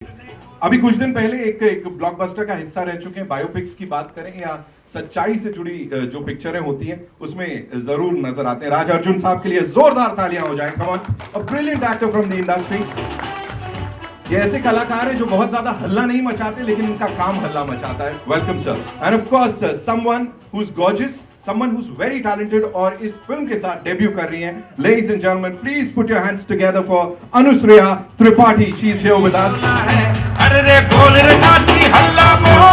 अभी कुछ दिन पहले एक ब्लॉकबस्टर का हिस्सा रह चुके हैं। बायोपिक्स की बात करें या सच्चाई से जुड़ी जो पिक्चरें होती हैं उसमें जरूर नजर आते हैं। राज अर्जुन साहब के लिए जोरदार तालियां हो जाएं। Come on, a brilliant actor from the industry. ये ऐसे कलाकार हैं जो बहुत ज्यादा हल्ला नहीं मचाते लेकिन इनका काम हल्ला मचाता है। Welcome sir. End of course someone who is gorgeous, someone who's very talented और इस फिल्म के साथ डेब्यू कर रही हैं। Ladies and gentlemen, please put your hands together for Anusriya Tripathi. She is here with us. अरे रे बोल रे नाती हल्ला बोल।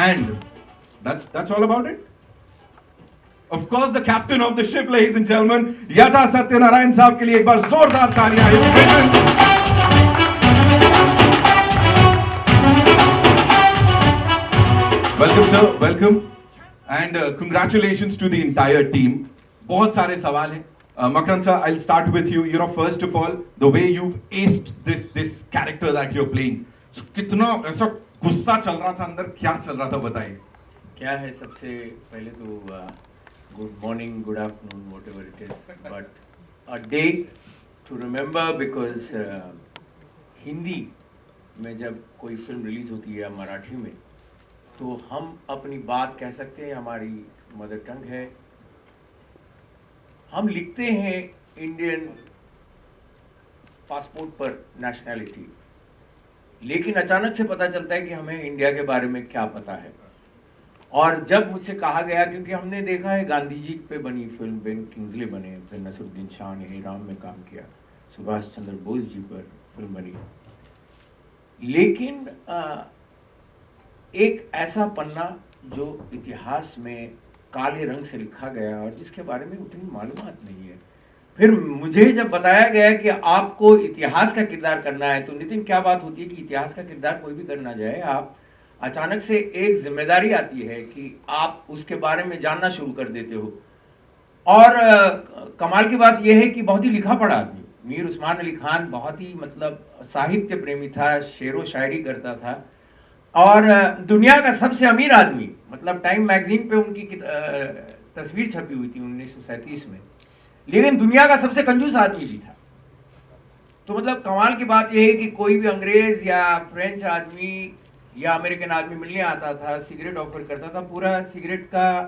And that's all about it. Of course, the captain of the ship, ladies and gentlemen, Yata Satyanarayan साहब के लिए एक बार जोरदार तालियां। Welcome sir, welcome and congratulations to the entire team. बहुत सारे सवाल हैं। Makrand sir, I will start with you. You know, first of all, the way you essayed this character that you are playing, कितना ऐसा गुस्सा चल रहा था अंदर, क्या चल रहा था बताइए। क्या है, सबसे पहले तो good morning, good afternoon, whatever it is, but a day to remember, because Hindi में जब कोई फिल्म रिलीज होती है मराठी में, तो हम अपनी बात कह सकते हैं, हमारी मदर टंग है, हम लिखते हैं इंडियन पासपोर्ट पर नेशनैलिटी, लेकिन अचानक से पता चलता है कि हमें इंडिया के बारे में क्या पता है। और जब मुझसे कहा गया, क्योंकि हमने देखा है गांधी जी पे बनी फिल्म, बेन किंग्सले बने, फिर नसरुद्दीन शाह ने हे राम में काम किया, सुभाष चंद्र बोस जी पर फिल्म बनी, लेकिन एक ऐसा पन्ना जो इतिहास में काले रंग से लिखा गया और जिसके बारे में उतनी मालूमात नहीं है। फिर मुझे जब बताया गया कि आपको इतिहास का किरदार करना है, तो नितिन, क्या बात होती है कि इतिहास का किरदार कोई भी करना जाए, आप अचानक से एक जिम्मेदारी आती है कि आप उसके बारे में जानना शुरू कर देते हो। और कमाल की बात यह है कि बहुत ही लिखा पढ़ा आदमी, मीर उस्मान अली खान बहुत ही मतलब साहित्य प्रेमी था, शेर व शायरी करता था, और दुनिया का सबसे अमीर आदमी, मतलब टाइम मैगजीन पे उनकी तस्वीर छपी हुई थी 1937 में, लेकिन दुनिया का सबसे कंजूस आदमी भी था। तो मतलब कमाल की बात यह है कि कोई भी अंग्रेज या फ्रेंच आदमी या अमेरिकन आदमी मिलने आता था, सिगरेट ऑफर करता था, पूरा सिगरेट का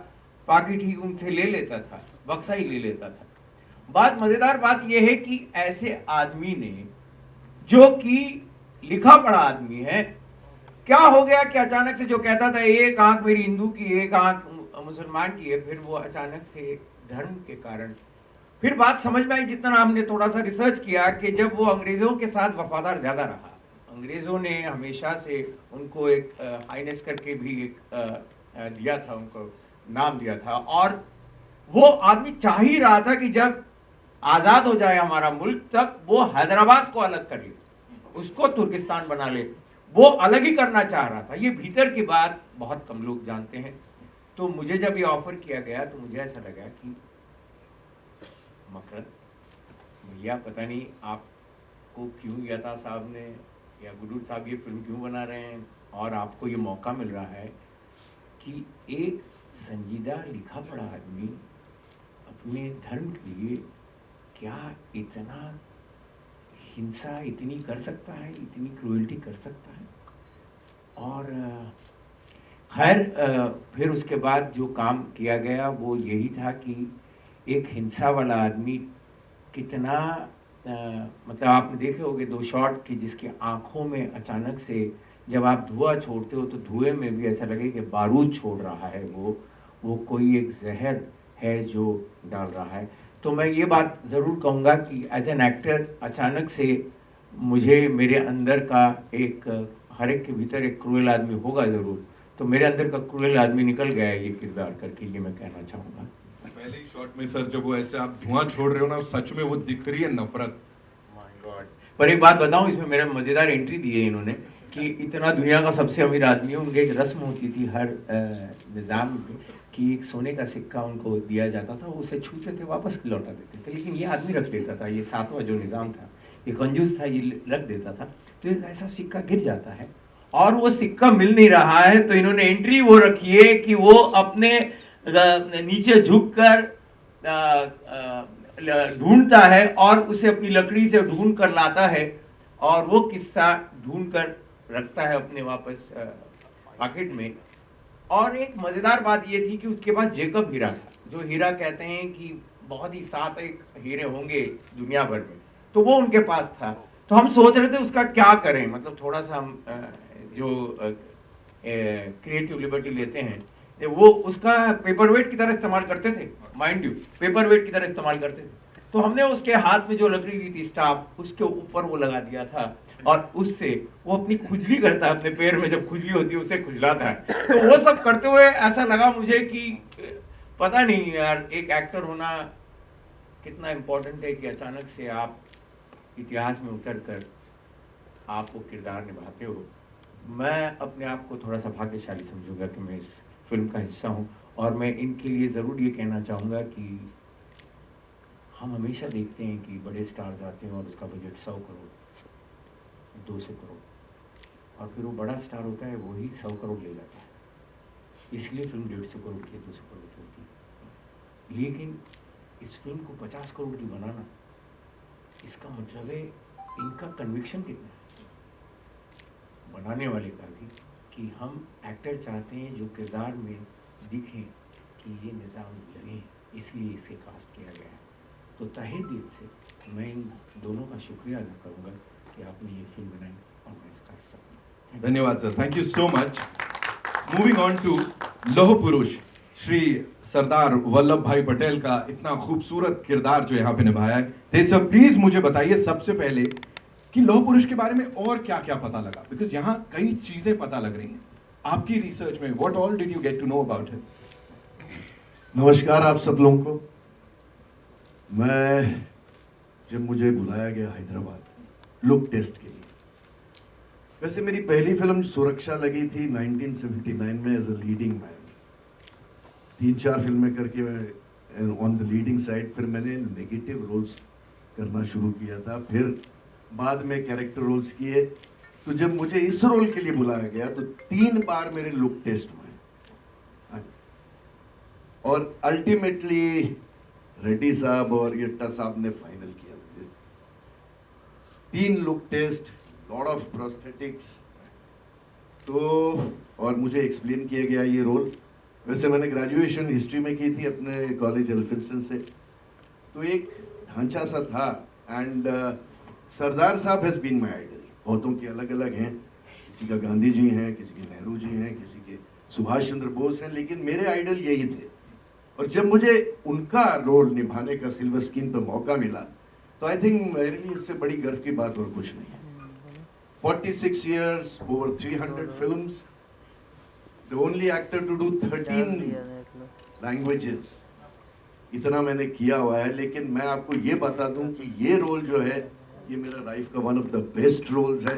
पैकेट ही उनसे ले लेता था, बक्सा ही ले लेता था। बात, मजेदार बात यह है कि ऐसे आदमी ने, जो कि लिखा पढ़ा आदमी है, क्या हो गया कि अचानक से जो कहता था एक आंख मेरी हिंदू की, एक आंख मुसलमान की है, फिर वो अचानक से धर्म के कारण, फिर बात समझ में आई जितना हमने थोड़ा सा रिसर्च किया, कि जब वो अंग्रेजों के साथ वफादार ज्यादा रहा, अंग्रेजों ने हमेशा से उनको एक हाइनेस करके भी एक दिया था, उनको नाम दिया था, और वो आदमी चाह ही रहा था कि जब आजाद हो जाए हमारा मुल्क, तब वो हैदराबाद को अलग कर ले, उसको तुर्किस्तान बना ले, वो अलग ही करना चाह रहा था। ये भीतर की बात बहुत कम लोग जानते हैं। तो मुझे जब ये ऑफर किया गया, तो मुझे ऐसा लगा कि मकरन भैया, पता नहीं आपको क्यों, यता साहब ने या गुडूर साहब ये फिल्म क्यों बना रहे हैं, और आपको ये मौका मिल रहा है कि एक संजीदा लिखा पढ़ा आदमी अपने धर्म के लिए क्या इतना हिंसा इतनी कर सकता है, इतनी क्रूएल्टी कर सकता है। और खैर, फिर उसके बाद जो काम किया गया वो यही था कि एक हिंसा वाला आदमी कितना मतलब आपने देखे होंगे 2 शॉट की, जिसकी आंखों में अचानक से जब आप धुआं छोड़ते हो तो धुएं में भी ऐसा लगे कि बारूद छोड़ रहा है, वो कोई एक जहर है जो डाल रहा है। तो मैं ये बात ज़रूर कहूँगा कि एज एन एक्टर अचानक से मुझे, मेरे अंदर का एक, हर एक के भीतर एक क्रूएल आदमी होगा ज़रूर, तो मेरे अंदर का क्रूएल आदमी निकल गया है ये किरदार करके, ये मैं कहना चाहूँगा। पहले ही शॉट में सर, जब वो ऐसे आप धुआं छोड़ रहे हो ना, सच में वो दिख रही है नफरत। My God. पर एक बात बताऊँ, इसमें मेरा मज़ेदार एंट्री दी है इन्होंने कि इतना दुनिया का सबसे अमीर आदमी है, उनकी एक रस्म होती थी हर निज़ाम में कि एक सोने का सिक्का उनको दिया जाता था, वो उसे छूते थे वापस लौटा देते थे, लेकिन ये आदमी रख लेता था, ये 7वां जो निज़ाम था, ये कंजूस था, ये रख देता था। तो एक ऐसा सिक्का गिर जाता है और वो सिक्का मिल नहीं रहा है, तो इन्होंने एंट्री वो रखी है कि वो अपने नीचे झुककर ढूंढता है और उसे अपनी लकड़ी से ढूंढ कर लाता है और वो किस्सा ढूंढ कर रखता है अपने वापस पॉकेट में। और एक मज़ेदार बात ये थी कि उसके पास जेकब हीरा था, जो हीरा कहते हैं कि बहुत ही 7 एक हीरे होंगे दुनिया भर में, तो वो उनके पास था। तो हम सोच रहे थे उसका क्या करें, मतलब थोड़ा सा हम जो क्रिएटिव लिबर्टी लेते हैं वो उसका पेपर वेट की तरह इस्तेमाल करते थे, माइंड यू, पेपर वेट की तरह इस्तेमाल करते थे। तो हमने उसके हाथ में जो लकड़ी दी थी स्टाफ, उसके ऊपर वो लगा दिया था और उससे वो अपनी खुजली करता है, अपने पैर में जब खुजली होती है उसे खुजलाता है। तो वो सब करते हुए ऐसा लगा मुझे कि पता नहीं यार, एक एक्टर होना कितना इम्पोर्टेंट है कि अचानक से आप इतिहास में उतर कर आप वो किरदार निभाते हो। मैं अपने आप को थोड़ा सा भाग्यशाली समझूंगा कि मैं इस फिल्म का हिस्सा हूँ। और मैं इनके लिए ज़रूर ये कहना चाहूँगा कि हम हमेशा देखते हैं कि बड़े स्टार्स आते हैं और उसका बजट 100 करोड़ 200 करोड़ और फिर वो बड़ा स्टार होता है वही 100 करोड़ ले जाता है, इसलिए फिल्म 150 करोड़ की 200 करोड़ की होती है। लेकिन इस फिल्म को 50 करोड़ की बनाना, इसका मतलब है इनका कन्विक्शन कितना है बनाने वाले का भी, कि हम एक्टर चाहते हैं जो किरदार में दिखें कि ये निज़ाम लगे, इसलिए इसे कास्ट किया गया है। तो तहे दिल से मैं इन दोनों का शुक्रिया अदा करूँगा कि आपने ये फिल्म बनाई और मैं इसका हिस्सा हूँ। धन्यवाद sir, thank you so much. Moving on to लौह पुरुष, श्री सरदार वल्लभ भाई पटेल का इतना खूबसूरत किरदार जो यहाँ पे निभाया है। तेज सर प्लीज मुझे बताइए सबसे पहले कि लौह पुरुष के बारे में और क्या क्या पता लगा, बिकॉज यहाँ कई चीजें पता लग रही हैं आपकी रिसर्च में। What all did you get to know about him? नमस्कार आप सब लोगों को। मैं जब मुझे बुलाया गया हैदराबाद लुक टेस्ट के लिए, वैसे मेरी पहली फिल्म सुरक्षा लगी थी 1979 में एज अ लीडिंग मैन। 3-4 फिल्में करके मैं ऑन द लीडिंग साइड, फिर मैंने नेगेटिव रोल्स करना शुरू किया था, फिर बाद में कैरेक्टर रोल्स किए। तो जब मुझे इस रोल के लिए बुलाया गया तो 3 बार मेरे लुक टेस्ट हुए और अल्टीमेटली रेड्डी साहब और यट्टा साहब ने फाइनल किया मुझे। 3 look test, lot of prosthetics, तो और मुझे एक्सप्लेन किया गया ये रोल। वैसे मैंने ग्रेजुएशन हिस्ट्री में की थी अपने कॉलेज एल्फिंस्टन से, तो एक ढांचा सा था। एंड सरदार साहब हैज़ बीन माई आइडल। बहुतों के अलग अलग हैं, किसी का गांधी जी हैं, किसी के नेहरू जी हैं, किसी के सुभाष चंद्र बोस हैं, लेकिन मेरे आइडल यही थे। और जब मुझे उनका रोल निभाने का सिल्वर स्क्रीन पर मौका मिला तो आई थिंक मेरे लिए इससे बड़ी गर्व की बात और कुछ नहीं है। 46 years, over 300 films, the only actor to do 13 languages, इतना मैंने किया हुआ है। लेकिन मैं आपको ये बता दूं कि ये रोल जो है ये मेरा लाइफ का one of the best roles है।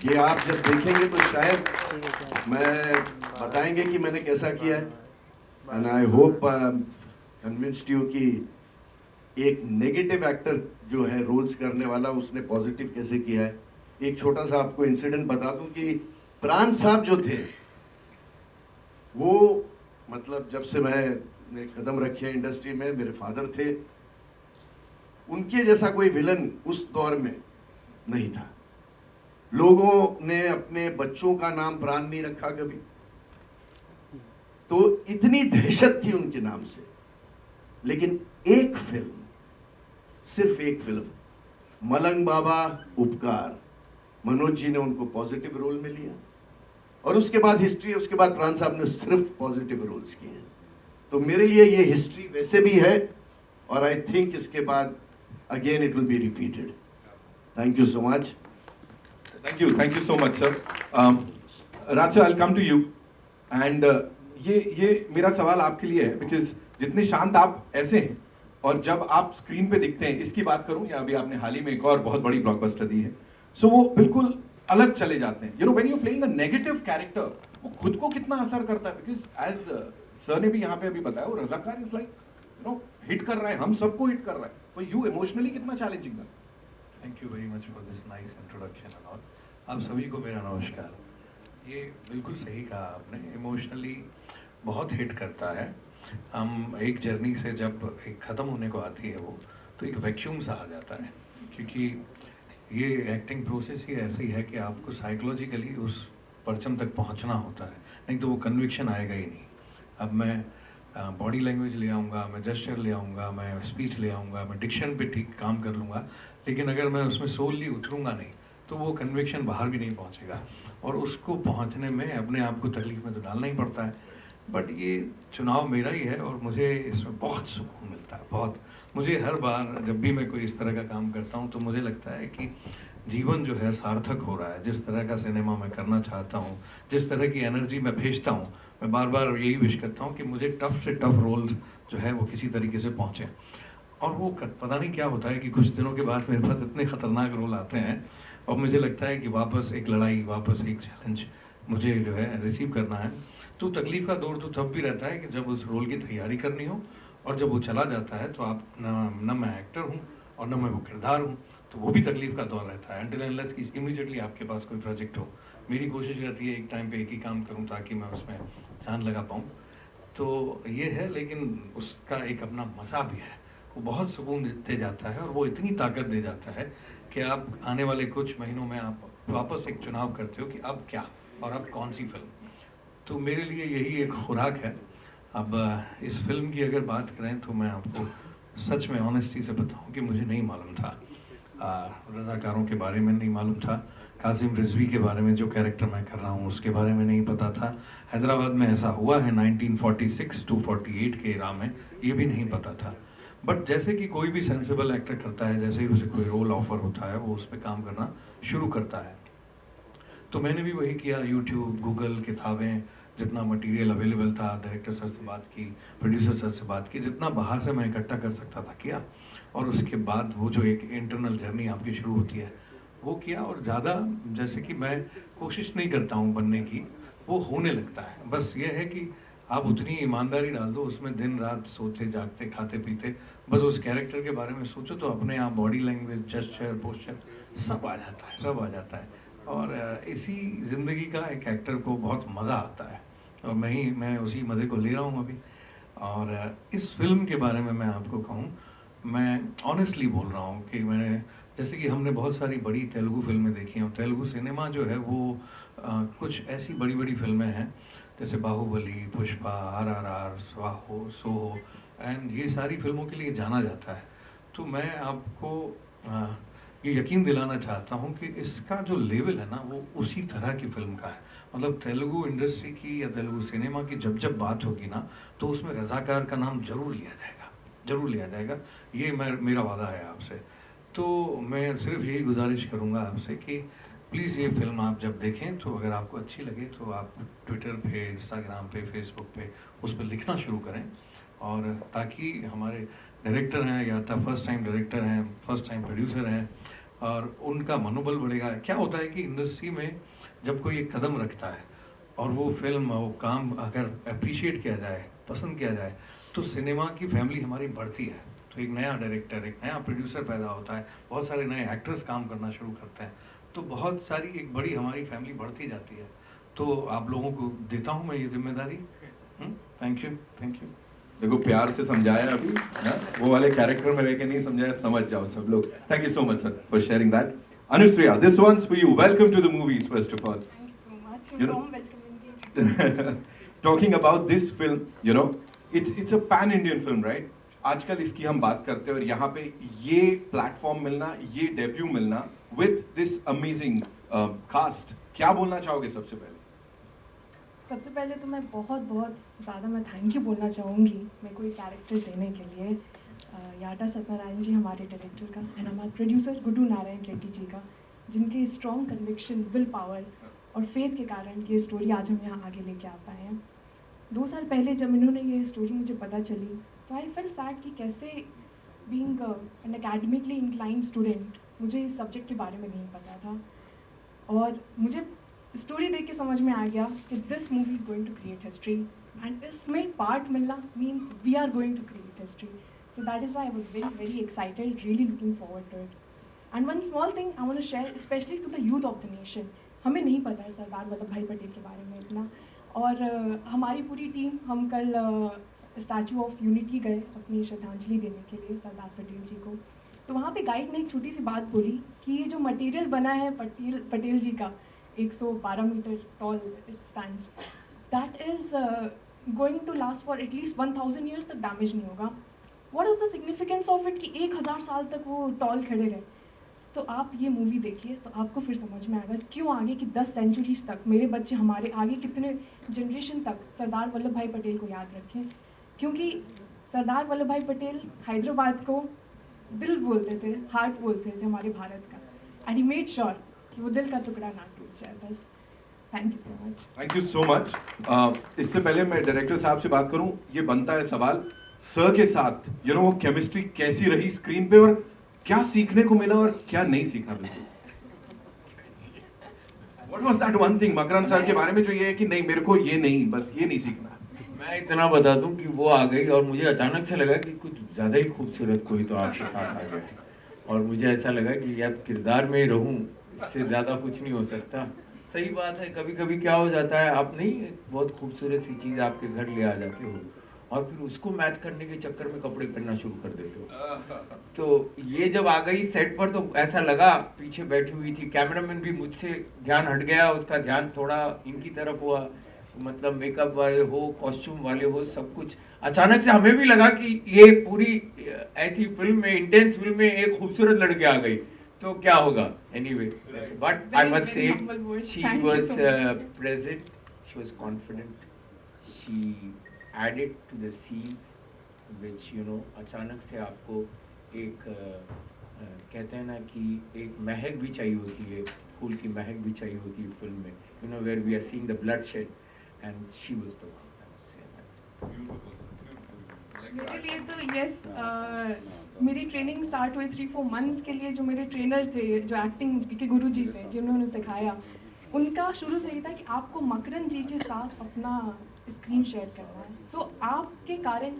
ये आप जब देखेंगे तो शायद मैं बताएंगे कि मैंने कैसा किया है। And I hope convinced you कि एक नेगेटिव एक्टर जो है रोल्स करने वाला, उसने पॉजिटिव कैसे किया है। एक छोटा सा आपको इंसिडेंट बता दूं कि प्राण साहब जो थे वो, मतलब जब से मैंने कदम रखे इंडस्ट्री में, मेरे फादर थे, उनके जैसा कोई विलन उस दौर में नहीं था। लोगों ने अपने बच्चों का नाम प्राण नहीं रखा कभी, तो इतनी दहशत थी उनके नाम से। लेकिन एक फिल्म, सिर्फ एक फिल्म, मलंग बाबा उपकार, मनोज जी ने उनको पॉजिटिव रोल में लिया और उसके बाद हिस्ट्री, उसके बाद प्राण साहब ने सिर्फ पॉजिटिव रोल्स किए हैं। तो मेरे लिए ये हिस्ट्री वैसे भी है और आई थिंक इसके बाद again it will be repeated. Thank you so much. Thank you so much sir. Raj sir, I will come to you and ये मेरा सवाल आपके लिए है, बिकॉज जितने शांत आप ऐसे हैं और जब आप स्क्रीन पे दिखते हैं, इसकी बात करूं या अभी आपने हाल ही में एक और बहुत बड़ी ब्लॉकबस्टर दी है, सो वो बिल्कुल अलग चले जाते हैं। You know when you playing a negative character, वो खुद को कितना असर करता है, बिकॉज एज सर ने भी यहाँ पे अभी बताया, वो Razakar is like you know hit कर रहा है, हम सबको हिट कर रहा है। फॉर यू इमोशनली कितना चैलेंजिंग था? Thank you very much for this nice introduction and all. आप सभी को मेरा नमस्कार। ये बिल्कुल सही कहा आपने, इमोशनली बहुत हिट करता है। हम एक जर्नी से जब एक ख़त्म होने को आती है वो, तो एक वैक्यूम सा आ जाता है, क्योंकि ये एक्टिंग प्रोसेस ही ऐसी है कि आपको साइकोलॉजिकली उस परचम तक पहुंचना होता है, नहीं तो वो कन्विक्शन आएगा ही नहीं। अब मैं बॉडी लैंग्वेज ले आऊँगा, मैं जेस्चर ले आऊँगा, मैं स्पीच ले आऊँगा, मैं डिक्शन पे ठीक काम कर लूँगा, लेकिन अगर मैं उसमें सोलली उतरूँगा नहीं तो वो कन्विक्शन बाहर भी नहीं पहुँचेगा, और उसको पहुँचने में अपने आप को तकलीफ में तो डालना ही पड़ता है। बट ये चुनाव मेरा ही है और मुझे इसमें बहुत सुकून मिलता है, बहुत। मुझे हर बार जब भी मैं कोई इस तरह का काम करता हूँ तो मुझे लगता है कि जीवन जो है सार्थक हो रहा है। जिस तरह का सिनेमा मैं करना चाहता हूँ, जिस तरह की एनर्जी मैं भेजता हूँ, मैं बार बार यही विश करता हूँ कि मुझे टफ से टफ रोल जो है वो किसी तरीके से पहुँचे। और वो पता नहीं क्या होता है कि कुछ दिनों के बाद मेरे पास इतने ख़तरनाक रोल आते हैं और मुझे लगता है कि वापस एक लड़ाई, वापस एक चैलेंज मुझे जो है रिसीव करना है। तो तकलीफ़ का दौर तो तब भी रहता है कि जब उस रोल की तैयारी करनी हो, और जब वो चला जाता है तो आप न मैं एक्टर हूँ और न मैं वो किरदार हूँ, तो वो भी तकलीफ़ का दौर रहता है अनटिल अनलेस कि इमीडिएटली आपके पास कोई प्रोजेक्ट हो। मेरी कोशिश रहती है एक टाइम पे एक ही काम करूँ ताकि मैं उसमें जान लगा पाऊँ। तो ये है, लेकिन उसका एक अपना मज़ा भी है, वो बहुत सुकून दे जाता है और वो इतनी ताकत दे जाता है कि आप आने वाले कुछ महीनों में आप वापस एक चुनाव करते हो कि अब क्या और अब कौन सी फिल्म। तो मेरे लिए यही एक खुराक है। अब इस फिल्म की अगर बात करें तो मैं आपको सच में ऑनेस्टी से बताऊं कि मुझे नहीं मालूम था, रज़ाकारों के बारे में नहीं मालूम था, कासिम रिजवी के बारे में जो कैरेक्टर मैं कर रहा हूँ उसके बारे में नहीं पता था, हैदराबाद में ऐसा हुआ है 1946 to 48 के इरा में, ये भी नहीं पता था। बट जैसे कि कोई भी सेंसिबल एक्टर करता है, जैसे ही उसे कोई रोल ऑफर होता है वो उस पर काम करना शुरू करता है। तो मैंने भी वही किया, यूट्यूब, गूगल, किताबें, जितना मटेरियल अवेलेबल था, डायरेक्टर सर से बात की, प्रोड्यूसर सर से बात की, जितना बाहर से मैं इकट्ठा कर सकता था किया। और उसके बाद वो जो एक इंटरनल जर्नी आपकी शुरू होती है वो किया। और ज़्यादा जैसे कि मैं कोशिश नहीं करता हूँ बनने की, वो होने लगता है। बस ये है कि आप उतनी ईमानदारी डाल दो उसमें, दिन रात सोते जागते खाते पीते बस उस कैरेक्टर के बारे में सोचो, तो अपने आप बॉडी लैंग्वेज, जेस्चर, पोस्चर सब आ जाता है, सब आ जाता है। और इसी ज़िंदगी का एक एक्टर को बहुत मज़ा आता है और मैं उसी मज़े को ले रहा हूँ अभी। और इस फिल्म के बारे में मैं आपको कहूँ, मैं ऑनेस्टली बोल रहा हूँ कि मैंने, जैसे कि हमने बहुत सारी बड़ी तेलुगु फिल्में देखी हैं, तेलुगु सिनेमा जो है वो कुछ ऐसी बड़ी बड़ी फिल्में हैं जैसे बाहुबली, पुष्पा, RRR, स्वाहो, सोहो, एंड ये सारी फिल्मों के लिए जाना जाता है। तो मैं आपको ये यकीन दिलाना चाहता हूँ कि इसका जो लेवल है ना वो उसी तरह की फिल्म का है। मतलब तेलुगु इंडस्ट्री की या तेलुगु सिनेमा की जब जब बात होगी ना तो उसमें रज़ाकार का नाम ज़रूर लिया जाएगा, ज़रूर लिया जाएगा। ये मेरा वादा है आपसे। तो मैं सिर्फ यही गुजारिश करूँगा आपसे कि प्लीज़ ये फिल्म आप जब देखें तो अगर आपको अच्छी लगे तो आप ट्विटर पे, इंस्टाग्राम पे, फेसबुक पे उस पर लिखना शुरू करें, और ताकि हमारे डायरेक्टर हैं या फर्स्ट टाइम डायरेक्टर हैं, फर्स्ट टाइम प्रोड्यूसर हैं, और उनका मनोबल बढ़ेगा। क्या होता है कि इंडस्ट्री में जब कोई एक कदम रखता है और वो फिल्म, वो काम अगर अप्रिशिएट किया जाए, पसंद किया जाए, तो सिनेमा की फैमिली हमारी बढ़ती है। तो एक नया डायरेक्टर, एक नया प्रोड्यूसर पैदा होता है, बहुत सारे नए एक्टर्स काम करना शुरू करते हैं, तो बहुत सारी एक बड़ी हमारी फैमिली बढ़ती जाती है। तो आप लोगों को देता हूँ मैं ये जिम्मेदारी। Thank you, thank you. देखो प्यार से समझाया अभी, वो वाले कैरेक्टर में रह के नहीं समझाया, समझ जाओ सब लोग। Thank you so much sir for sharing that. Anushriya, this one's for you. Welcome to the movies first of all. Thank you so much. You know- Warm welcome indeed. Talking about this film, you know, it's a pan Indian film, right? आजकल इसकी हम बात करते हैं और यहाँ पे ये प्लेटफॉर्म मिलना, ये डेब्यू मिलना with this amazing cast, क्या बोलना चाहोगे सबसे पहले? सबसे पहले तो मैं बहुत बहुत ज़्यादा मैं थैंक यू बोलना चाहूँगी मेरे को ये कैरेक्टर देने के लिए, याटा सत्यनारायण जी हमारे डायरेक्टर का, एंड हमारे प्रोड्यूसर गुड्डू नारायण रेड्डी जी का, जिनके स्ट्रॉन्ग कन्विक्शन, विल पावर और फेथ के कारण ये स्टोरी आज हम यहाँ आगे लेके आ पाए हैं। 2 साल पहले जब इन्होंने ये स्टोरी मुझे पता चली तो आई फेल्ट सैड कि कैसे being an academically inclined student मुझे इस सब्जेक्ट के बारे में नहीं पता था, और मुझे स्टोरी देख के समझ में आ गया कि this movie is going to create history, and इसमें पार्ट मिलना means we are going to create history. So that is why I was very very excited, really looking forward to it. And one small thing I want to share specially to the youth of the nation, हमें नहीं पता है सरदार वल्लभ भाई पटेल के बारे में इतना, और हमारी पूरी टीम, हम कल स्टैचू ऑफ यूनिटी गए अपनी श्रद्धांजलि देने के लिए सरदार पटेल जी को। तो वहाँ पे गाइड ने एक छोटी सी बात बोली कि ये जो मटेरियल बना है पटेल जी का 112 meter tall stands, that is going to last for at least 1000 years तक डैमेज नहीं होगा। What is the significance of it कि 1000 साल तक वो टॉल खड़े रहे। तो आप ये मूवी देखिए तो आपको फिर समझ में आएगा क्यों आगे की 10 सेंचुरीज तक मेरे बच्चे हमारे आगे कितने जनरेशन तक सरदार वल्लभ भाई पटेल को याद रखें। क्योंकि सरदार वल्लभ भाई पटेल हैदराबाद को दिल बोलते थे, हार्ट बोलते थे हमारे भारत का, एंड ही मेड श्योर कि वो दिल का टुकड़ा ना टूट जाए। बस thank you so much. Thank you so much. इससे पहले मैं डायरेक्टर साहब से बात करूं, ये बनता है सवाल सर के साथ वो केमिस्ट्री कैसी रही स्क्रीन पे और क्या सीखने को मिला और क्या नहीं सीखा बिल्कुल। What was that one thing Makarand sir के बारे में जो ये है कि नहीं मेरे को ये नहीं, बस ये नहीं सीखना। मैं इतना बता दूं कि वो आ गई और मुझे अचानक से लगा कि कुछ ज़्यादा ही खूबसूरत कोई तो आपके साथ आ गया, और मुझे ऐसा लगा कि यार किरदार में रहूं, इससे ज़्यादा कुछ नहीं हो सकता। सही बात है, कभी कभी क्या हो जाता है, आप नहीं बहुत खूबसूरत सी चीज़ आपके घर ले आ जाते हो और फिर उसको मैच करने के चक्कर में कपड़े पहनना शुरू कर देते हो। तो ये जब आ गई सेट पर तो ऐसा लगा, पीछे बैठी हुई थी, कैमरामैन भी मुझसे ध्यान हट गया, उसका ध्यान थोड़ा इनकी तरफ हुआ, मतलब मेकअप वाले हो, कॉस्ट्यूम वाले हो, सब कुछ। अचानक से हमें भी लगा कि ये पूरी ऐसी फिल्म में, इंटेंस फिल्म में एक खूबसूरत लड़की आ गई तो क्या होगा। Anyway, but I must say she was present, she was confident, she added to the scenes which अचानक से आपको एक कहते हैं ना कि एक महक भी चाहिए होती है, फूल की महक भी चाहिए होती है फिल्म में, where we are seeing the bloodshed and she was the one, I must say that. मेरे लिए तो यस, मेरी ट्रेनिंग स्टार्ट हुई 3-4 मंथ्स के लिए। जो मेरे ट्रेनर थे, जो एक्टिंग के गुरु जी थे जिन्होंने सिखाया, उनका शुरू से ही था कि आपको मकरंद जी के साथ अपना स्क्रीन शेयर करना है। सो आपके कारण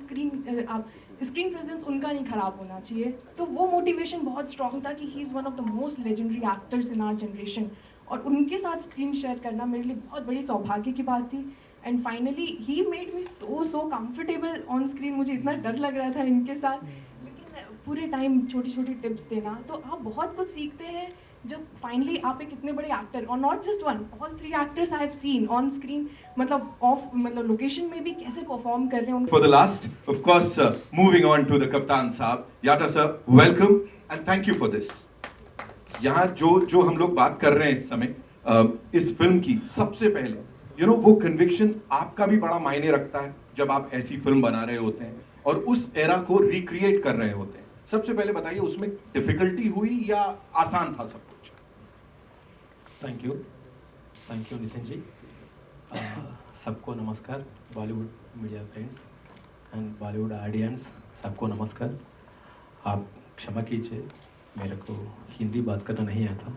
आप स्क्रीन प्रेजेंस उनका नहीं ख़राब होना चाहिए। तो वो मोटिवेशन बहुत स्ट्रॉन्ग था कि he is one of the most legendary actors in our generation, और उनके साथ स्क्रीन शेयर करना मेरे लिए बहुत बड़ी सौभाग्य की बात थी। And finally he made me so comfortable on screen. मुझे इतना डर लग रहा था इनके साथ, लेकिन पूरे टाइम छोटी छोटी टिप्स देना, तो आप बहुत कुछ सीखते हैं जब फाइनली आप एक इतने बड़े एक्टर, और not just one, all 3 actors I have seen on screen, मतलब लोकेशन में भी कैसे परफॉर्म कर रहे हैं। For the last, of course, moving on to the Kaptan साहब, याटा sir, welcome and thank you for this. यहाँ जो हम लोग बात कर रहे हैं इस समय इस फिल्म की, सबसे पहले वो कन्विक्शन आपका भी बड़ा मायने रखता है जब आप ऐसी फिल्म बना रहे होते हैं और उस एरा को रिक्रिएट कर रहे होते हैं। सबसे पहले बताइए उसमें डिफिकल्टी हुई या आसान था सब कुछ? Thank you Nitin ji. सबको नमस्कार, Bollywood media friends and Bollywood audience, सबको नमस्कार। आप क्षमा कीजिए, मेरे को हिंदी बात करना नहीं आता।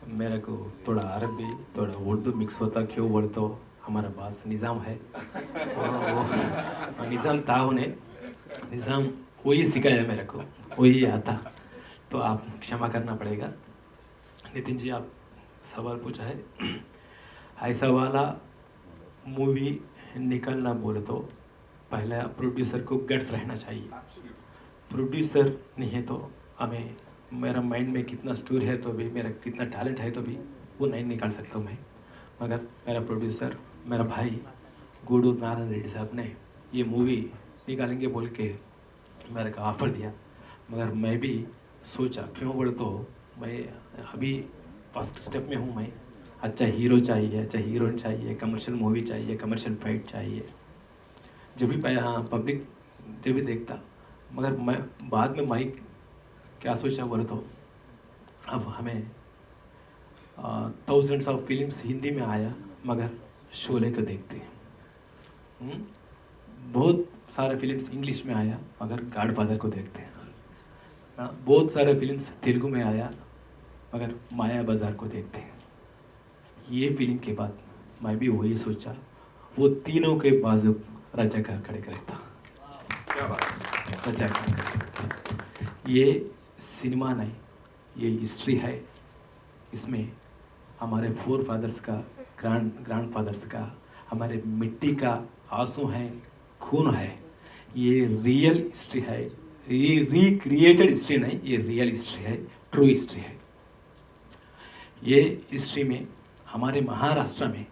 मेरे को थोड़ा अरबी थोड़ा उर्दू मिक्स होता, क्यों बोल तो हमारा बास निज़ाम है, और निज़ाम था उन्हें, निज़ाम वही सिखाया मेरे को, वही आता, तो आप क्षमा करना पड़ेगा। नितिन जी, आप सवाल पूछा है, ऐसा वाला मूवी निकलना बोले तो पहले प्रोड्यूसर को गट्स रहना चाहिए। प्रोड्यूसर नहीं है तो हमें, मेरा माइंड में कितना स्टोरी है तो भी, मेरा कितना टैलेंट है तो भी वो नहीं निकाल सकता मैं। मगर मेरा प्रोड्यूसर, मेरा भाई गुडू नारायण रेड्डी साहब ने ये मूवी निकालेंगे बोल के मेरे को ऑफ़र दिया, मगर मैं भी सोचा, क्यों बोले तो मैं अभी फर्स्ट स्टेप में हूँ। मैं अच्छा हीरो चाहिए, अच्छा हीरोइन चाहिए, कमर्शियल मूवी चाहिए, कमर्शियल फाइट चाहिए, जब भी पब्लिक जब भी देखता। मगर मैं बाद में मैं क्या सोचा बोले तो अब हमें थाउजेंड्स ऑफ फिल्म्स हिंदी में आया, मगर शोले को देखते हैं। बहुत सारे फिल्म्स इंग्लिश में आया, मगर गॉडफादर को देखते हैं। बहुत सारे फिल्म्स तेलुगु में आया, मगर माया बाजार को देखते हैं। ये फीलिंग के बाद मैं भी वही सोचा, वो तीनों के बाजू रजाकार खड़े करता। क्या बात, रजाकार। ये सिनेमा नहीं, ये हिस्ट्री है। इसमें हमारे फोर फादर्स का, ग्रैंड फादर्स का, हमारे मिट्टी का, आंसू हैं, खून है। ये रियल हिस्ट्री है, ये रिक्रिएटेड हिस्ट्री नहीं, ये रियल हिस्ट्री है, ट्रू हिस्ट्री है। ये हिस्ट्री में हमारे महाराष्ट्र में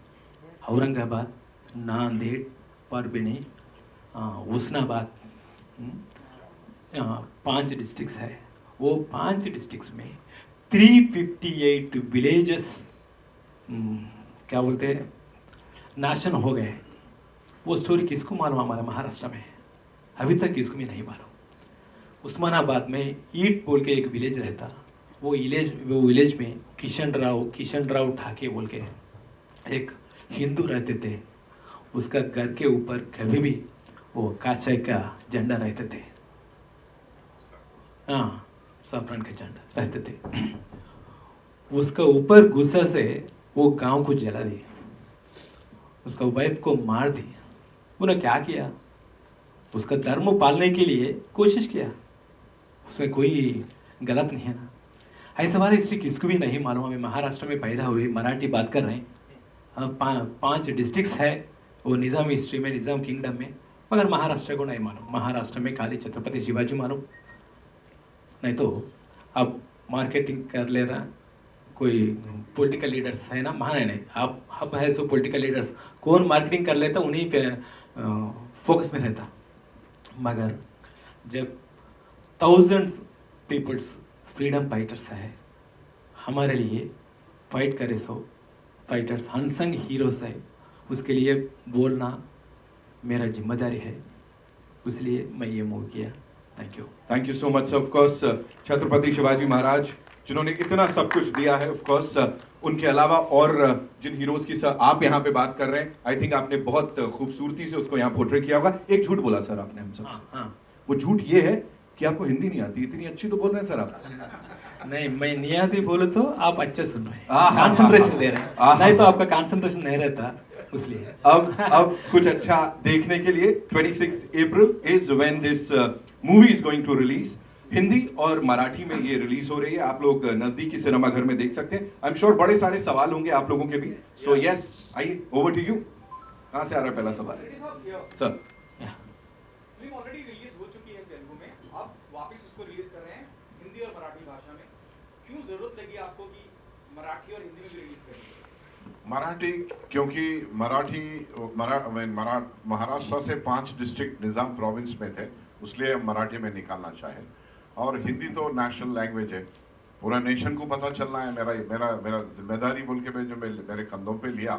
औरंगाबाद, नांदेड़, परभणी, उस्नाबाद, 5 डिस्ट्रिक्ट्स है। वो 5 डिस्ट्रिक्ट्स में 358 विलेजेस क्या बोलते हैं नाशन हो गए। वो स्टोरी किसको मालूम हमारे महाराष्ट्र में? अभी तक किसको भी नहीं मालूम। उस्मानाबाद में ईट बोल के एक विलेज रहता, वो विलेज में किशन राव ठाके बोल के एक हिंदू रहते थे। उसका घर के ऊपर कभी भी वो काचाई का झंडा रहते थे, हाँ सैफरन का झंडा रहते थे। उसका ऊपर गुस्सा से वो गांव को जला दी, उसका वाइफ को मार दी। उन्होंने क्या किया? उसका धर्म पालने के लिए कोशिश किया, उसमें कोई गलत नहीं है ना। ऐसा वाला हिस्ट्री किसको भी नहीं मालूम। हमें महाराष्ट्र में पैदा हुए, मराठी बात कर रहे हैं, 5 डिस्ट्रिक्ट्स है वो निज़ाम हिस्ट्री में, निज़ाम किंगडम में, मगर महाराष्ट्र को नहीं मालूम। महाराष्ट्र में खाली छत्रपति शिवाजी मालूम, नहीं तो अब मार्केटिंग कर ले रहा कोई पॉलिटिकल लीडर्स है ना, महान है नहीं, अब हब है सो पॉलिटिकल लीडर्स कौन मार्केटिंग कर लेता उन्हीं पे फोकस में रहता। मगर जब थाउजेंड्स पीपल्स फ्रीडम फाइटर्स है हमारे लिए फाइट करे, सो फाइटर्स अनसंग हीरोज है, उसके लिए बोलना मेरा जिम्मेदारी है, इसलिए मैं ये मूव किया। Thank you so much. Of course Chhatrapati Shivaji Maharaj जिन्होंने इतना सब कुछ दिया है, ऑफ कोर्स उनके अलावा और जिन हीरोज की सर आप यहाँ पे बात कर रहे हैं, आई थिंक आपने बहुत खूबसूरती से उसको यहाँ पोर्ट्रे किया होगा। एक झूठ बोला सर आपने हम सबसे, हाँ। वो झूठ ये है कि आपको हिंदी नहीं आती, इतनी अच्छी तो बोल रहे हैं सर आप। नहीं, मैं नहीं आती बोलो तो आप अच्छा सुन रहे हैं, आहा, कंसंट्रेशन दे रहे हैं, आहा। नहीं तो आपका कंसंट्रेशन नहीं रहता, इसलिए। अब कुछ अच्छा देखने के लिए 26 April is when this movie is going to release. Hindi और मराठी में ये रिलीज हो रही है, आप लोग नजदीकी सिनेमा घर में देख सकते हैं। आई एम श्योर बड़े सारे सवाल होंगे आप लोगों के भी, सो यस आइए ओवर टू यू। कहाँ से आ रहा है पहला सवाल सर? फिल्म ऑलरेडी रिलीज हो चुकी है तेलुगु में, अब वापस उसको रिलीज कर रहे हैं हिंदी और मराठी भाषा में। क्यों जरूरत लगी आपको कि मराठी और हिंदी में भी रिलीज करें? मराठी क्योंकि महाराष्ट्र से 5 डिस्ट्रिक्ट निज़ाम प्रोविंस में थे, इसलिए हम मराठी में निकालना चाहे। और हिंदी तो नेशनल लैंग्वेज है, पूरा नेशन को पता चलना है। मेरा जिम्मेदारी बोल के मेरे कंधों पे लिया,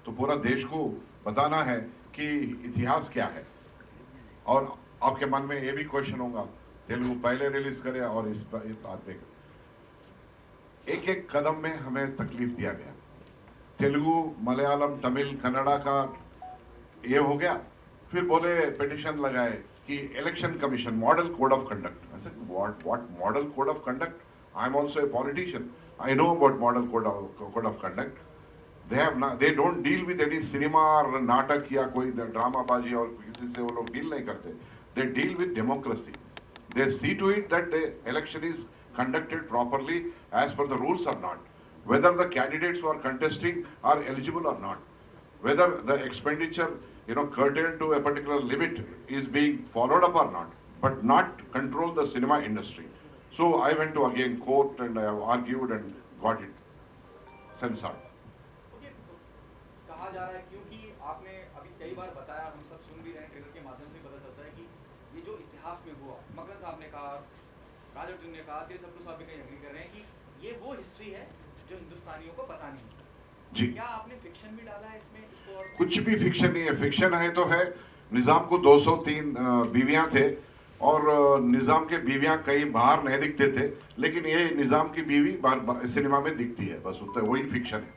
तो पूरा देश को बताना है कि इतिहास क्या है। और आपके मन में ये भी क्वेश्चन होगा तेलुगु पहले रिलीज करे और इस बात में एक एक कदम में हमें तकलीफ दिया गया। तेलुगु, मलयालम, तमिल, कन्नड़ा का ये हो गया, फिर बोले पिटिशन लगाए कि election commission model code of conduct. ऐसे what model code of conduct? I am also a politician, I know about model code of conduct. they don't deal with any cinema और नाटक या कोई ड्रामाबाजी और किसी से वो लोग डील नहीं करते। They deal with democracy. They see to it that the election is conducted properly as per the rules or not. Whether the candidates who are contesting are eligible or not. Whether the expenditure, curtailed to a particular limit is being followed up or not. But not control the cinema industry. So I went to again court and I have argued and got it censored. कहा जा रहा है क्योंकि आपने अभी कई बार बताया, हम सब सुन भी रहे हैं, ट्रेलर के माध्यम से पता चलता है कि ये जो इतिहास में हुआ, मकरन साहब ने कहा, राज अर्जुन ने कहा, तेज सप्रू साहब भी कहीं एग्री कर रहे हैं कि ये वो हिस्ट्री है जो हिंदुस्तानियों को पता नहीं। जी, क्या आपने फिक्शन भी डाला है इसमें? इसको और कुछ भी फिक्शन नहीं है। फिक्शन है तो है, निज़ाम को 203 बीवियां थे और निज़ाम के बीवियां कहीं बाहर नहीं दिखते थे, लेकिन ये निज़ाम की बीवी सिनेमा में दिखती है, बस उतना वही फिक्शन है।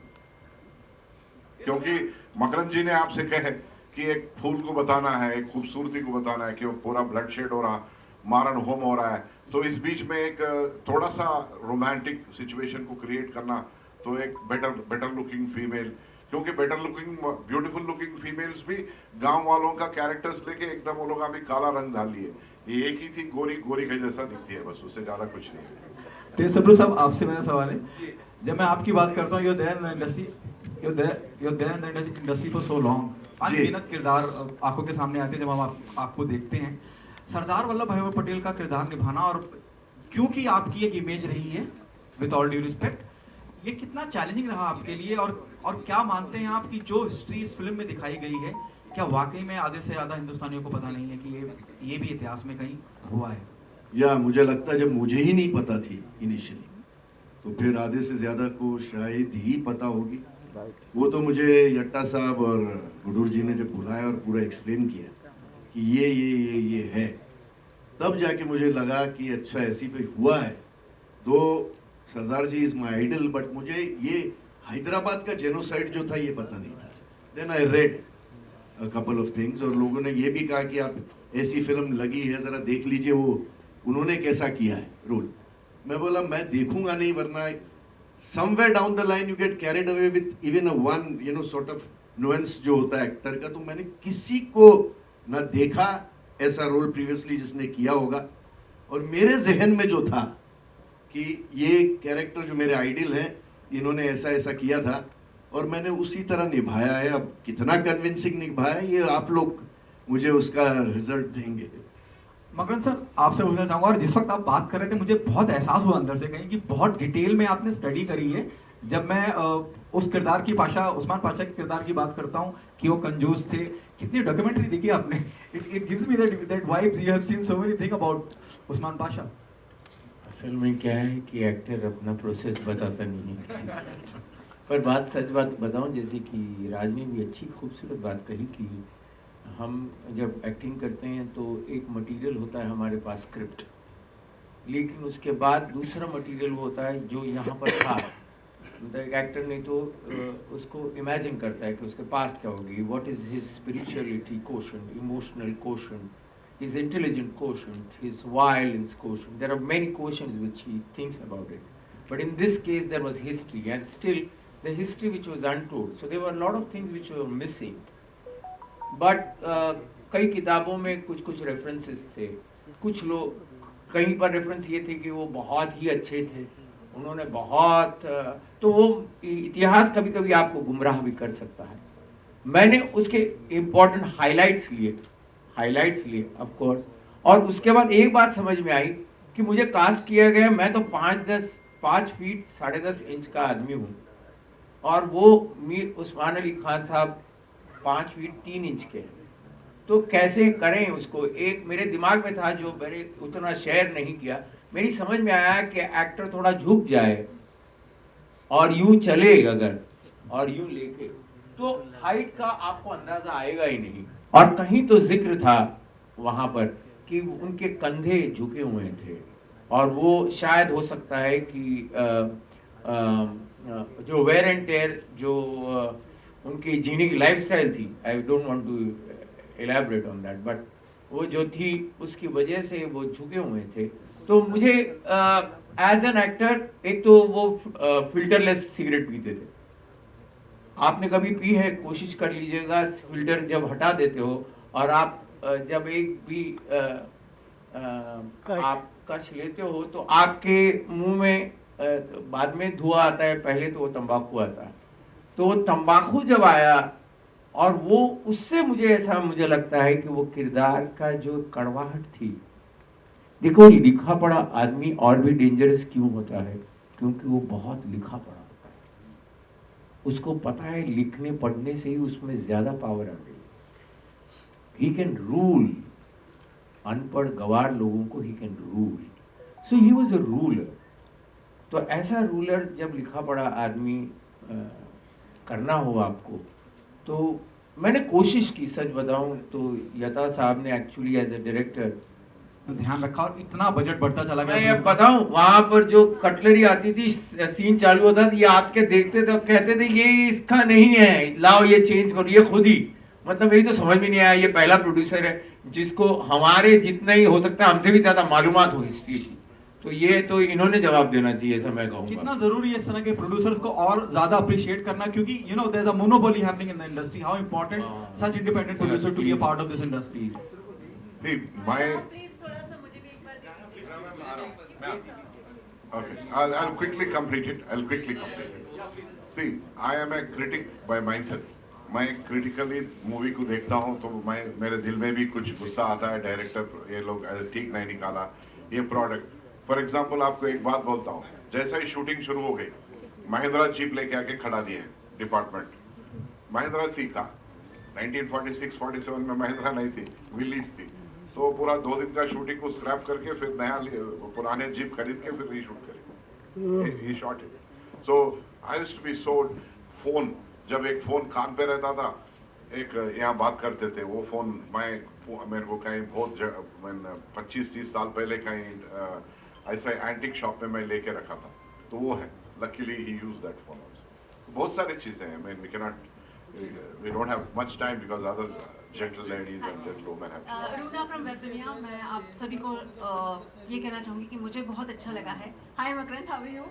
क्योंकि मकरन जी ने आपसे कहे कि एक फूल को बताना है, एक खूबसूरती को बताना है कि वो पूरा ब्लड शेड हो रहा, मारण होम हो रहा है, तो इस बीच में एक थोड़ा सा रोमांटिक सिचुएशन को क्रिएट करना, तो एक बेटर लुकिंग फीमेल, क्योंकि better looking beautiful looking females भी गांव वालों का कैरेक्टर्स लेके एकदम वो लोग अभी काला रंग डाल लिए, ये एक ही थी, गोरी के जैसा दिखती है, बस उससे ज़्यादा कुछ नहीं है। तेज सप्रू साहब, आपसे मेरा सवाल है, जब मैं आपकी बात करता हूँ, you're there in the industry for so long, अनगिनत किरदार आंखों के सामने आते हैं जब हम आपको देखते हैं। सरदार वल्लभ भाई पटेल का किरदार निभाना, और क्योंकि आपकी एक इमेज रही है, विद ऑल ड्यू रिस्पेक्ट, ये कितना चैलेंजिंग रहा आपके लिए, और क्या मानते हैं आप कि जो हिस्ट्री इस फिल्म में दिखाई गई है, क्या वाकई में आधे से ज़्यादा हिंदुस्तानियों को पता नहीं है कि ये भी इतिहास में कहीं हुआ है? या मुझे लगता है जब मुझे ही नहीं पता थी इनिशियली, तो फिर आधे से ज़्यादा को शायद ही पता होगी। वो तो मुझे यट्टा साहब और गुडूर जी ने जब बुलाया और पूरा एक्सप्लेन किया कि ये है, तब जाके मुझे लगा कि अच्छा ऐसी कोई हुआ है। दो सरदार जी इज़ माई आइडल, बट मुझे ये हैदराबाद का जेनोसाइड जो था ये पता नहीं था। Then I read a couple of things, और लोगों ने ये भी कहा कि आप ऐसी फिल्म लगी है, ज़रा देख लीजिए वो उन्होंने कैसा किया है रोल। मैं बोला मैं देखूंगा नहीं, वरना somewhere down the line you get carried away with even a one sort of nuance जो होता है एक्टर का। तो मैंने किसी को ना देखा ऐसा रोल प्रीवियसली जिसने किया होगा, और मेरे जहन में जो था कि ये कैरेक्टर जो मेरे आइडियल हैं, इन्होंने ऐसा ऐसा किया था और मैंने उसी तरह निभाया है। अब कितना कन्विंसिंग निभाया है ये आप लोग मुझे उसका रिजल्ट देंगे। मकरंद सर, आपसे पूछना चाहूँगा, और जिस वक्त आप बात कर रहे थे मुझे बहुत एहसास हुआ अंदर से कहीं कि बहुत डिटेल में आपने स्टडी करी है। जब मैं उस किरदार की उस्मान पाशा के किरदार की बात करता हूँ कि वो कंजूस थे, कितनी डॉक्यूमेंट्री देखी आपने। It gives me that vibes, you have seen so many thing about Usman Pasha. असल में क्या है कि एक्टर अपना प्रोसेस बताता नहीं है किसी को। पर सच बात बताऊं, जैसे कि राज ने भी अच्छी खूबसूरत बात कही कि हम जब एक्टिंग करते हैं तो एक मटेरियल होता है हमारे पास स्क्रिप्ट, लेकिन उसके बाद दूसरा मटेरियल होता है जो यहाँ पर था। मतलब एक एक्टर नहीं तो उसको इमेजिन करता है कि उसके पास्ट क्या होगी, what is his spirituality quotient, emotional quotient, his intelligent quotient, his violence quotient. There are many quotients which he thinks about it. But in this case, there was history, and still the history which was untold. So there were a lot of things which were missing. But कई किताबों में कुछ references थे, कुछ लोग कहीं पर reference ये थे कि वो बहुत ही अच्छे थे, उन्होंने बहुत तो वो इतिहास कभी कभी आपको गुमराह भी कर सकता है। मैंने उसके इम्पोर्टेंट हाइलाइट्स लिए ऑफ कोर्स, और उसके बाद एक बात समझ में आई कि मुझे कास्ट किया गया, मैं तो 5 फीट 10.5 इंच का आदमी हूँ, और वो मीर उस्मान अली खान साहब 5 फीट 3 इंच के हैं। तो कैसे करें उसको, एक मेरे दिमाग में था जो मैंने उतना शेयर नहीं किया। मेरी समझ में आया कि एक्टर थोड़ा झुक जाए और यूं चले अगर, और यूं लेके, तो हाइट का आपको अंदाजा आएगा ही नहीं। और कहीं तो जिक्र था वहाँ पर कि उनके कंधे झुके हुए थे, और वो शायद हो सकता है कि जो वेयर एंड टेयर जो उनकी जीने की लाइफस्टाइल थी, I don't want to elaborate on that, but वो जो थी उसकी वजह से वो झुके हुए थे। तो मुझे एज एन एक्टर, एक तो वो फिल्टरलेस सिगरेट पीते थे, आपने कभी पी है, कोशिश कर लीजिएगा, फिल्टर जब हटा देते हो और आप जब एक भी आप कश लेते हो तो आपके मुंह में बाद में धुआं आता है, पहले तो वो तंबाकू आता है। तो वो तंबाकू जब आया, और वो उससे मुझे लगता है कि वो किरदार का जो कड़वाहट थी, देखो लिखा पढ़ा आदमी और भी डेंजरस क्यों होता है, क्योंकि वो बहुत लिखा पढ़ा, उसको पता है लिखने पढ़ने से ही उसमें ज्यादा पावर आ गई। ही कैन रूल, अनपढ़ गवार लोगों को he can rule, so he was a ruler. तो ऐसा रूलर जब लिखा पढ़ा आदमी करना हो आपको, तो मैंने कोशिश की, सच बताऊं तो यता साहब ने एक्चुअली एज ए डायरेक्टर ध्यान रखा, और इतना बजट बढ़ता चला गया। मैं बताऊं, वहां पर जो कटलरी आती थी, सीन चालू होता था, ये आपके देखते थे, कहते थे ये इसका नहीं है, लाओ ये चेंज करो, ये खुद ही। मतलब मेरी तो समझ में नहीं आया, ये पहला प्रोड्यूसर है जिसको हमारे जितना ही हो सकता है हमसे भी ज्यादा मालूमात हो हिस्ट्री की, तो ये तो इन्होंने जवाब देना चाहिए, ऐसा मैं कहूँगा। कितना जरूरी है इस तरह के प्रोड्यूसर्स को और ज्यादा अप्रिशिएट करना, क्योंकि you know there is a monopoly happening in the industry. How important such independent producer to be a part of this industry. Okay, I'll quickly complete it. See, I am a critic by myself. मैं critically movie को देखता हूँ तो मैं मेरे दिल में भी कुछ गुस्सा आता है, डायरेक्टर ये लोग ठीक नहीं निकाला ये प्रोडक्ट। फॉर एग्जांपल आपको एक बात बोलता हूँ, जैसा ही शूटिंग शुरू हो गई महिंद्रा जीप लेके आके खड़ा दिए डिपार्टमेंट। महिंद्रा थी का 1946-47 में महिंद्रा नहीं थी, विलीज थी। तो पूरा 2 दिन का शूटिंग को स्क्रैप करके फिर नया पुराने जीप खरीद के फिर रीशूट करे, he shot it. So I used to be so phone, जब एक फ़ोन कान पे रहता था, एक यहाँ बात करते थे, वो फ़ोन मेरे को कहीं बहुत 25-30 साल पहले कहीं ऐसा एंटिक शॉप में मैं लेके रखा था, तो वो है। Luckily he use that phone also. बहुत सारी चीज़ें हैं, मैं we don't have much time because other gentle ladies and gentleman have. Runa from web Duniya. मैं आप सभी को ये कहना चाहूँगी कि मुझे बहुत अच्छा लगा है। हाय मकरंद, हाउ आर यू?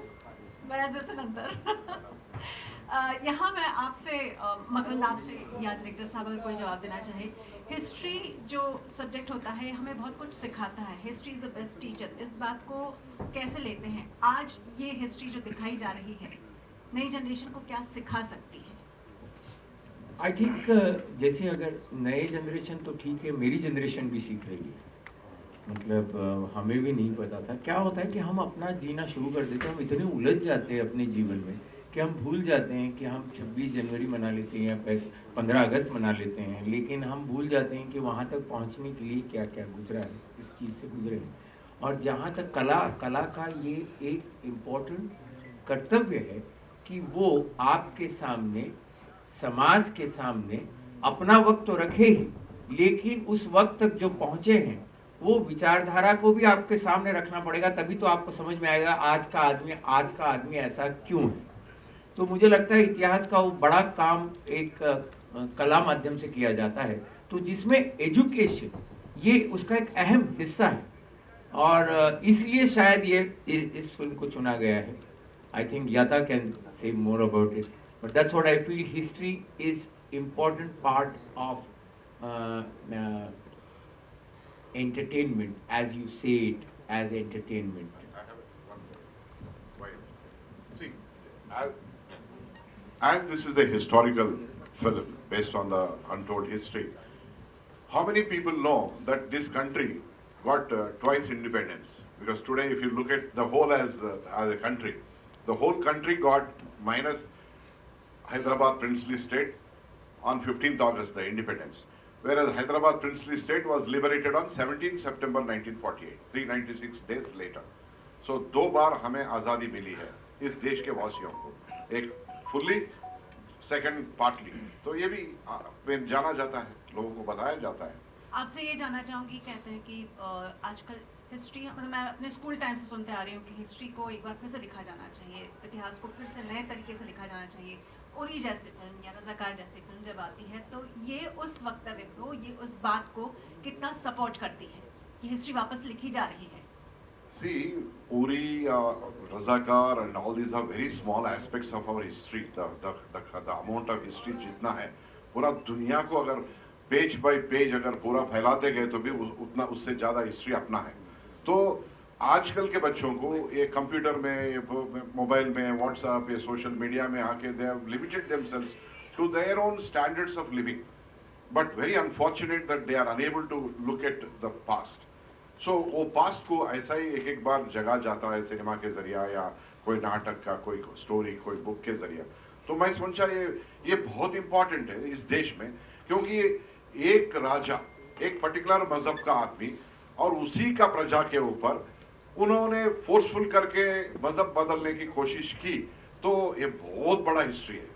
बड़ा ज़र से अंतर यहाँ मैं आपसे मकरंद, आपसे या डायरेक्टर साहब अगर कोई जवाब देना चाहे, हिस्ट्री जो सब्जेक्ट होता है हमें बहुत कुछ सिखाता है। History is the best teacher. इस बात को कैसे लेते हैं? आज ये हिस्ट्री जो दिखाई जा रही है नई जनरेशन को क्या सिखा सकती है? आई थिंक जैसे अगर नए जनरेशन तो ठीक है, मेरी जनरेशन भी सीख रही है। मतलब हमें भी नहीं पता था क्या होता है कि हम अपना जीना शुरू कर देते हैं, हम इतने उलझ जाते हैं अपने जीवन में कि हम भूल जाते हैं कि हम 26 जनवरी मना लेते हैं या 15 अगस्त मना लेते हैं, लेकिन हम भूल जाते हैं कि वहाँ तक पहुँचने के लिए क्या क्या गुजरा है, इस चीज़ से गुजरे हैं। और जहाँ तक कला का ये एक इम्पोर्टेंट कर्तव्य है कि वो आपके सामने, समाज के सामने अपना वक्त तो रखे ही, लेकिन उस वक्त तक जो पहुँचे हैं वो विचारधारा को भी आपके सामने रखना पड़ेगा, तभी तो आपको समझ में आएगा आज का आदमी ऐसा क्यों है। तो मुझे लगता है इतिहास का वो बड़ा काम एक कला माध्यम से किया जाता है, तो जिसमें एजुकेशन ये उसका एक अहम हिस्सा है, और इसलिए शायद ये इस फिल्म को चुना गया है। आई थिंक याता can say more about it, but that's what I feel. History is important part of entertainment, as you say it, as entertainment. I have one more slide. See, as this is a historical film based on the untold history, how many people know that this country got twice independence? Because today, if you look at the whole as a country, the whole country got minus Hyderabad princely state on 15th August, the independence. Whereas Hyderabad princely state was liberated on 17 September 1948, 396 days later. So 2 बार हमें आज़ादी मिली है इस देश के वासियों को, एक fully, second partly. तो ये भी जाना जाता है, लोगों को बताया जाता है। आपसे ये जानना चाहूँगी, कहते हैं कि आजकल हिस्ट्री, मतलब मैं अपने स्कूल टाइम से सुनते आ रही हूँ कि हिस्ट्री को एक बार फिर से लिखा जाना चाहिए, इतिहास को फिर से नए तरीके से लिखा जाना चाहिए। उरी जैसी फिल्म या रज़ाकार जैसी फिल्म जब आती है तो ये उस वक्तव्य को, ये उस बात को कितना सपोर्ट करती है कि हिस्ट्री वापस लिखी जा रही है? See, Uri, Razakar and all these are very small aspects of our history. The amount of history जितना है, पूरा दुनिया को अगर पेज बाय पेज अगर पूरा फैलाते गए तो भी उतना, उससे ज़्यादा हिस्ट्री अपना है। तो आजकल के बच्चों को ये कंप्यूटर में, मोबाइल में, व्हाट्सएप, ये सोशल मीडिया में आके they have limited themselves to their own standards of living, but very unfortunate that they are unable to look at the past. So वो पास्ट को ऐसा ही एक बार जगा जाता है सिनेमा के जरिया या कोई नाटक का, कोई स्टोरी, कोई बुक के जरिया। तो मैं सोचा ये बहुत इंपॉर्टेंट है इस देश में, क्योंकि एक राजा, एक पर्टिकुलर मजहब का आदमी, और उसी का प्रजा के ऊपर उन्होंने फोर्सफुल करके मजहब बदलने की कोशिश की, तो ये बहुत बड़ा हिस्ट्री है।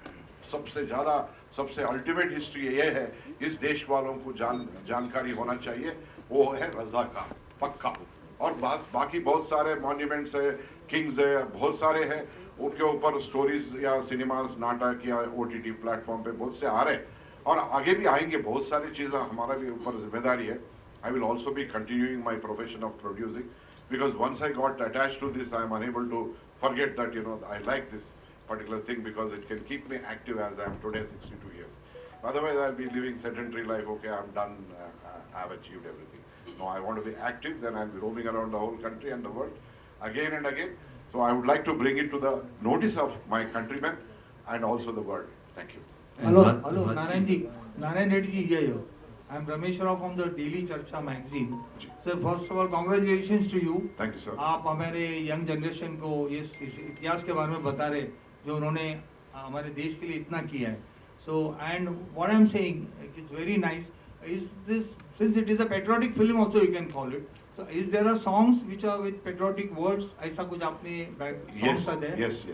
सबसे ज़्यादा, सबसे अल्टीमेट हिस्ट्री ये है, इस देश वालों को जानकारी होना चाहिए, वो है रज़ाकार, पक्का। और बाकी बहुत सारे मॉन्यूमेंट्स है, किंग्स है, बहुत सारे हैं, उनके ऊपर स्टोरीज या सिनेमास, नाटक या OTT प्लेटफॉर्म पे बहुत से आ रहे हैं, और आगे भी आएंगे। बहुत सारी चीज़ें हमारा भी ऊपर जिम्मेदारी है। I will also be continuing my profession of producing, because once I got attached to this, I am unable to forget that, I like this particular thing because it can keep me active as I am today, 62 years. Otherwise, I'll be living sedentary life. Okay, I'm done, I've achieved everything. No, I want to be active, then I'll be roaming around the whole country and the world again and again. So I would like to bring it to the notice of my countrymen and also the world. Thank you. Hello, Narayan Reddy ji here. I am Ramesh Rao from the Daily Charcha magazine. Sir, first of all, congratulations to you. Thank you, sir. आप हमारे young generation को इस इतिहास के बारे में बता रहे जो उन्होंने हमारे देश के लिए इतना किया है. So, and what I am saying, it's very nice. Is this, since it is a patriotic film also you can call it. So, is there are songs which are with patriotic words? ऐसा कुछ आपने songs are there? Yes.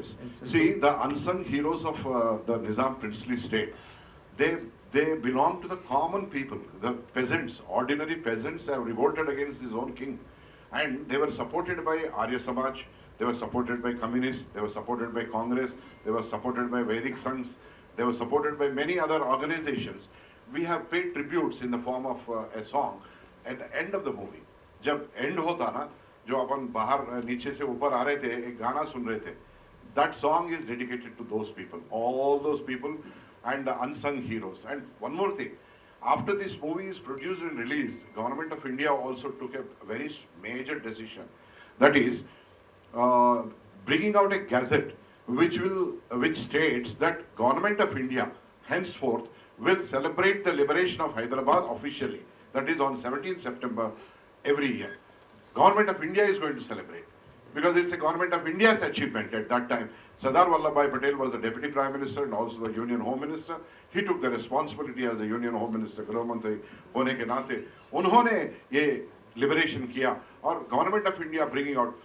See, the unsung heroes of the Nizam princely state, they belong to the common people, the peasants, ordinary peasants have revolted against his own king. And they were supported by Arya Samaj, they were supported by communists, they were supported by Congress, they were supported by Vedic Sanghs, they were supported by many other organizations. We have paid tributes in the form of a song at the end of the movie. जब end होता ना, जो अपन बाहर नीचे से ऊपर आ रहे थे, एक गाना सुन रहे थे. That song is dedicated to those people, all those people and the unsung heroes. And one more thing, after this movie is produced and released, Government of India also took a very major decision. That is, bringing out a gazette which states that Government of India henceforth will celebrate the liberation of Hyderabad officially. That is on 17th September every year. Government of India is going to celebrate because it's a Government of India's achievement at that time. Sardar Vallabhbhai Patel was the Deputy Prime Minister and also the Union Home Minister. He took the responsibility as a Union Home Minister, Gृह मंत्री होने के नाते उन्होंने ये liberation किया और Government of India bringing out